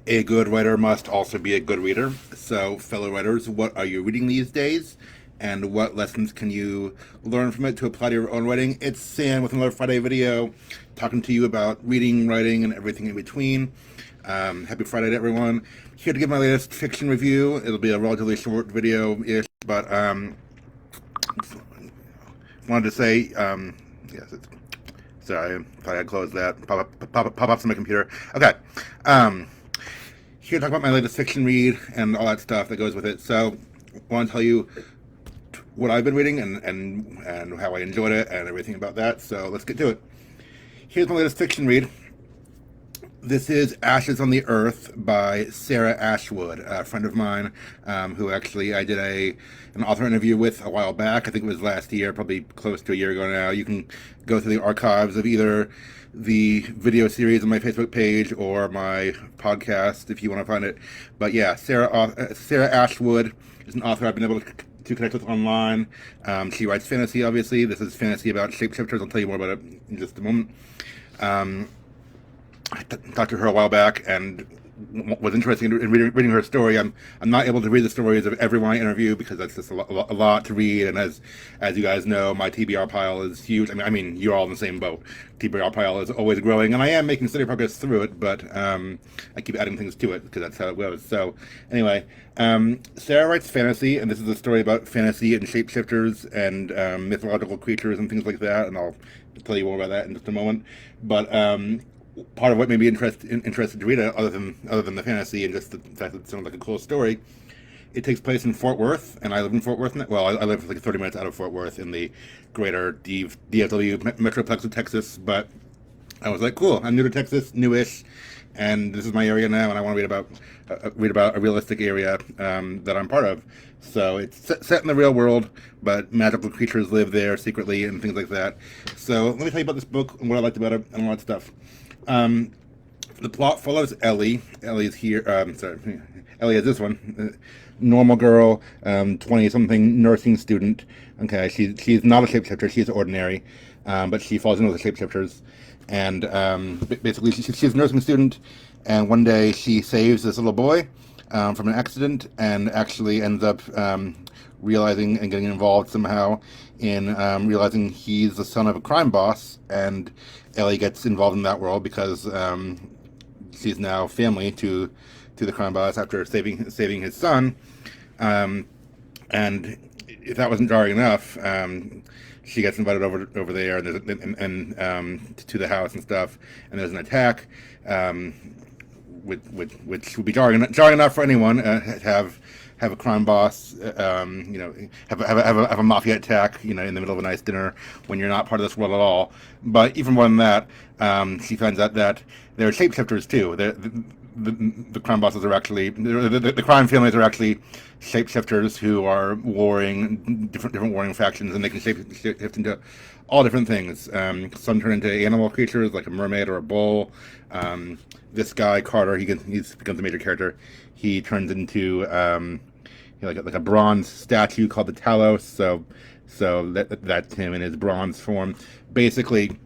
A good writer must also be a good reader. So, fellow writers, what are you reading these days? And what lessons can you learn from it to apply to your own writing? It's Sam with another Friday video talking to you about reading, writing, and everything in between. Happy Friday to everyone. Here to give my latest fiction review. It'll be a relatively short video-ish, but wanted to say, yes, sorry, I thought I'd close that. Pop up on my computer. Okay. Here to talk about my latest fiction read and all that stuff that goes with it. So, I want to tell you what I've been reading and how I enjoyed it and everything about that. So, let's get to it. Here's my latest fiction read. This is Ashes on the Earth by Sarah Ashwood, a friend of mine who actually I did an author interview with a while back. I think it was last year, probably close to a year ago now. You can go through the archives of either the video series on my Facebook page or my podcast if you want to find it. But yeah, Sarah Ashwood is an author I've been able to connect with online. She writes fantasy, obviously. This is fantasy about shapeshifters. I'll tell you more about it in just a moment. I talked to her a while back and was interested in reading her story. I'm not able to read the stories of everyone I interview because that's just a lot to read. And as you guys know, my TBR pile is huge. I mean, you're all in the same boat. TBR pile is always growing, and I am making steady progress through it. But I keep adding things to it because that's how it goes. So anyway, Sarah writes fantasy, and this is a story about fantasy and shapeshifters and mythological creatures and things like that. And I'll tell you more about that in just a moment. But part of what made me interested to read it, other than the fantasy and just the fact that it sounded like a cool story, it takes place in Fort Worth, and I live in Fort Worth. Well, I live like 30 minutes out of Fort Worth in the greater DFW metroplex of Texas. But I was like, cool, I'm new to Texas, newish, and this is my area now, and I want to read about a realistic area that I'm part of. So it's set in the real world, but magical creatures live there secretly and things like that. So let me tell you about this book and what I liked about it and all that stuff. The plot follows Ellie. Ellie's here. Ellie is this one. Normal girl, 20-something nursing student. Okay, she's not a shapeshifter. She's ordinary, but she falls in with the shapeshifters. And basically, she's a nursing student. And one day, she saves this little boy from an accident, and actually ends up realizing and getting involved somehow in realizing he's the son of a crime boss, and Ellie gets involved in that world because she's now family to the crime boss after saving his son. And if that wasn't jarring enough, she gets invited over there and to the house and stuff, and there's an attack, which would be jarring enough for anyone. Have a crime boss, have a mafia attack, in the middle of a nice dinner when you're not part of this world at all. But even more than that, she finds out that there are shapeshifters too. The crime bosses are actually the crime families are actually shapeshifters who are warring different warring factions, and they can shift into all different things. Some turn into animal creatures like a mermaid or a bull. This guy Carter, he becomes a major character. He turns into like a bronze statue called the Talos. So that's him in his bronze form. Basically,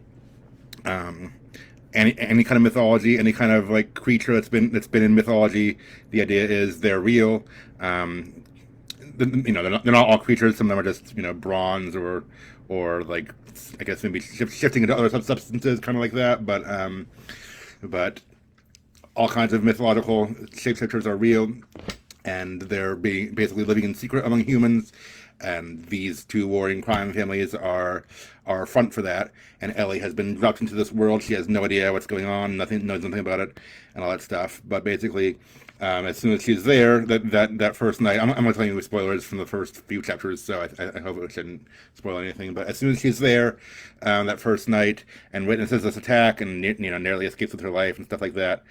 any kind of mythology, any kind of like creature that's been in mythology, the idea is they're real. They're not all creatures. Some of them are just bronze or like I guess maybe shifting into other substances, kind of like that. But all kinds of mythological shapeshifters are real, and they're basically living in secret among humans. And these two warring crime families are front for that. And Ellie has been dropped into this world. She has no idea what's going on. Knows nothing about it, and all that stuff. But basically, as soon as she's there, that first night, I'm going to tell you spoilers from the first few chapters, so I hope it shouldn't spoil anything. But as soon as she's there, that first night, and witnesses this attack, and nearly escapes with her life and stuff like that,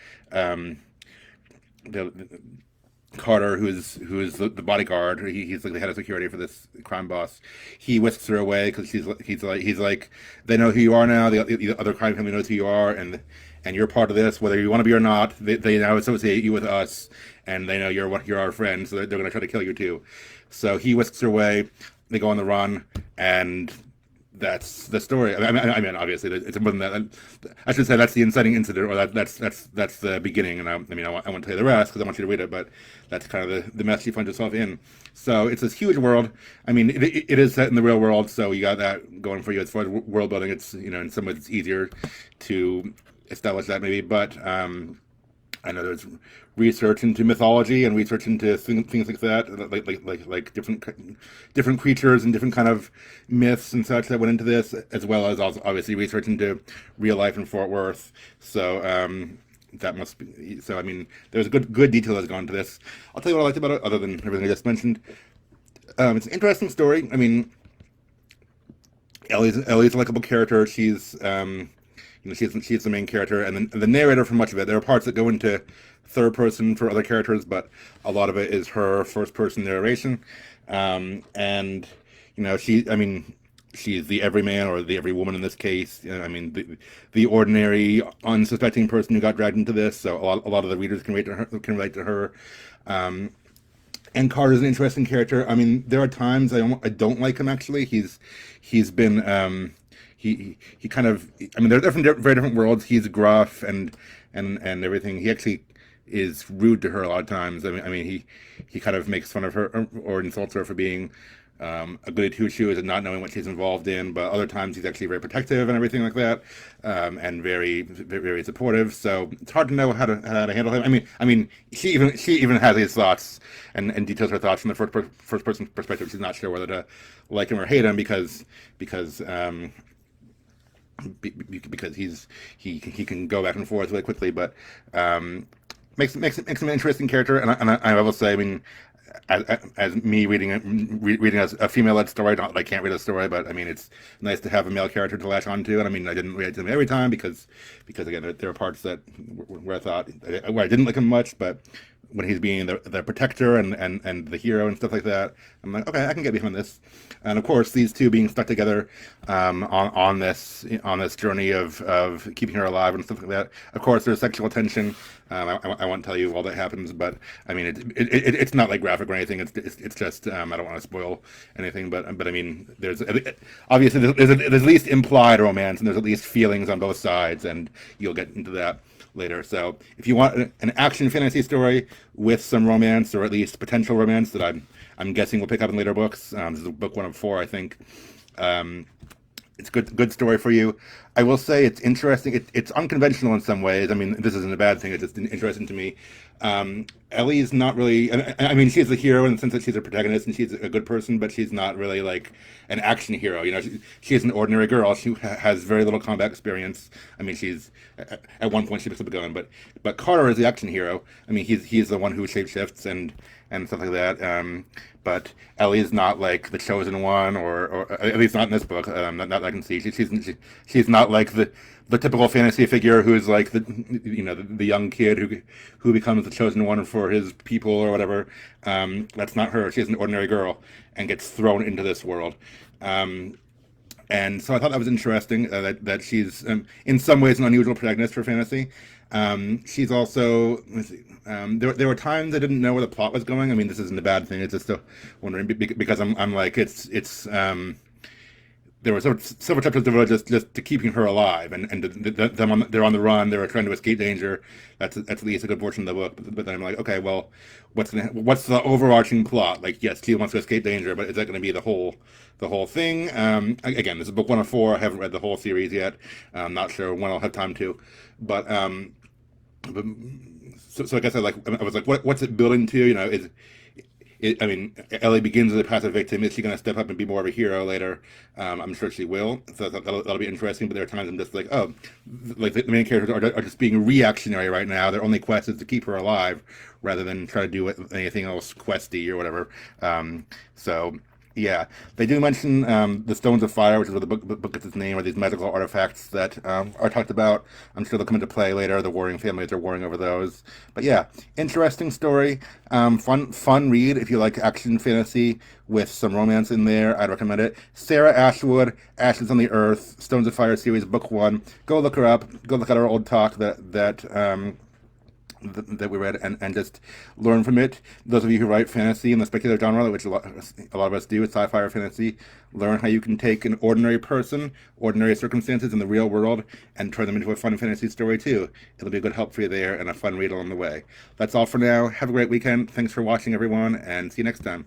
Carter, who's the bodyguard, he's like the head of security for this crime boss. He whisks her away because he's like they know who you are now. The other crime family knows who you are, and you're part of this, whether you want to be or not. They now associate you with us, and they know you're our friend, so they're going to try to kill you too. So he whisks her away. They go on the run, and that's the story. I mean, obviously, it's more than that. I should say that's the inciting incident, or that's the beginning. And I won't tell you the rest because I want you to read it. But that's kind of the mess she finds herself in. So it's this huge world. I mean, it is set in the real world, so you got that going for you as far as world building. It's in some ways it's easier to establish that maybe, but I know there's research into mythology and research into things like that, like different creatures and different kind of myths and such that went into this, as well as also obviously research into real life in Fort Worth. So that must be so. I mean, there's good detail that's gone into this. I'll tell you what I liked about it, other than everything I just mentioned. It's an interesting story. I mean, Ellie's a likable character. She's the main character, and the narrator for much of it. There are parts that go into third person for other characters, but a lot of it is her first person narration. And she's the everyman or the every woman in this case. The ordinary, unsuspecting person who got dragged into this. So a lot of the readers can relate to her. And Carter's an interesting character. I mean, there are times I don't like him actually. He's been he kind of, I mean, they're very different worlds. He's gruff and everything. He actually is rude to her a lot of times. I mean, he kind of makes fun of her or insults her for being a goody two shoes and not knowing what she's involved in. But other times he's actually very protective and everything like that, and very very supportive. So it's hard to know how to handle him. I mean, she even has these thoughts and details her thoughts from the first person perspective. She's not sure whether to like him or hate him because he can go back and forth really quickly, but makes him an interesting character. And I will say, I mean, as me reading as a female-led story, not that I can't read a story, but I mean, it's nice to have a male character to latch onto. And I mean, I didn't read to him every time because again, there are parts that where I thought where I didn't like him much, but when he's being the protector and the hero and stuff like that, I'm like, okay, I can get behind this. And of course, these two being stuck together on this journey of keeping her alive and stuff like that. Of course, there's sexual tension. I won't tell you all that happens, but I mean, it's not like graphic or anything. It's just I don't want to spoil anything, but I mean, there's obviously there's at least implied romance and there's at least feelings on both sides, and you'll get into that later. So if you want an action fantasy story with some romance, or at least potential romance that I'm guessing we'll pick up in later books, this is book 1 of 4, I think. It's good story for you. I will say it's interesting. It's unconventional in some ways. I mean, this isn't a bad thing. It's just interesting to me. Ellie's not really. I mean, she's a hero in the sense that she's a protagonist and she's a good person, but she's not really like an action hero. She's an ordinary girl. She has very little combat experience. I mean, she's at one point she picks up a gun, but Carter is the action hero. I mean, he's the one who shapeshifts and stuff like that. But Ellie's not like the chosen one, or at least not in this book. Not that I can see. She's not like the typical fantasy figure who's like the young kid who becomes the chosen one for his people or whatever. That's not her. She's an ordinary girl and gets thrown into this world. And so I thought that was interesting, that she's in some ways an unusual protagonist for fantasy. She's also, let's see, there were times I didn't know where the plot was going. I mean, this isn't a bad thing. It's just wondering because I'm like, there were several chapters devoted just to keeping her alive, and they're on the run. They're trying to escape danger. That's at least a good portion of the book. But then I'm like, okay, well, what's the overarching plot? Like, yes, she wants to escape danger, but is that going to be the whole thing? Again, this is book 1 of 4. I haven't read the whole series yet. I'm not sure when I'll have time to, but so I guess I was like, what's it building to? I mean, Ellie begins as a passive victim. Is she going to step up and be more of a hero later? I'm sure she will. So that'll be interesting. But there are times I'm just like, oh, like the main characters are just being reactionary right now. Their only quest is to keep her alive, rather than try to do anything else questy or whatever. So yeah, they do mention the Stones of Fire, which is where the book gets its name, or these magical artifacts that are talked about. I'm sure they'll come into play later. The warring families are warring over those. But yeah, interesting story. Fun read if you like action fantasy with some romance in there. I'd recommend it. Sarah Ashwood, Ashes on the Earth, Stones of Fire series, book 1. Go look her up. Go look at our old talk that that we read, and just learn from it. Those of you who write fantasy in the speculative genre, which a lot of us do, sci-fi or fantasy, learn how you can take an ordinary person, ordinary circumstances in the real world, and turn them into a fun fantasy story too. It'll be a good help for you there and a fun read along the way. That's all for now. Have a great weekend. Thanks for watching, everyone, and see you next time.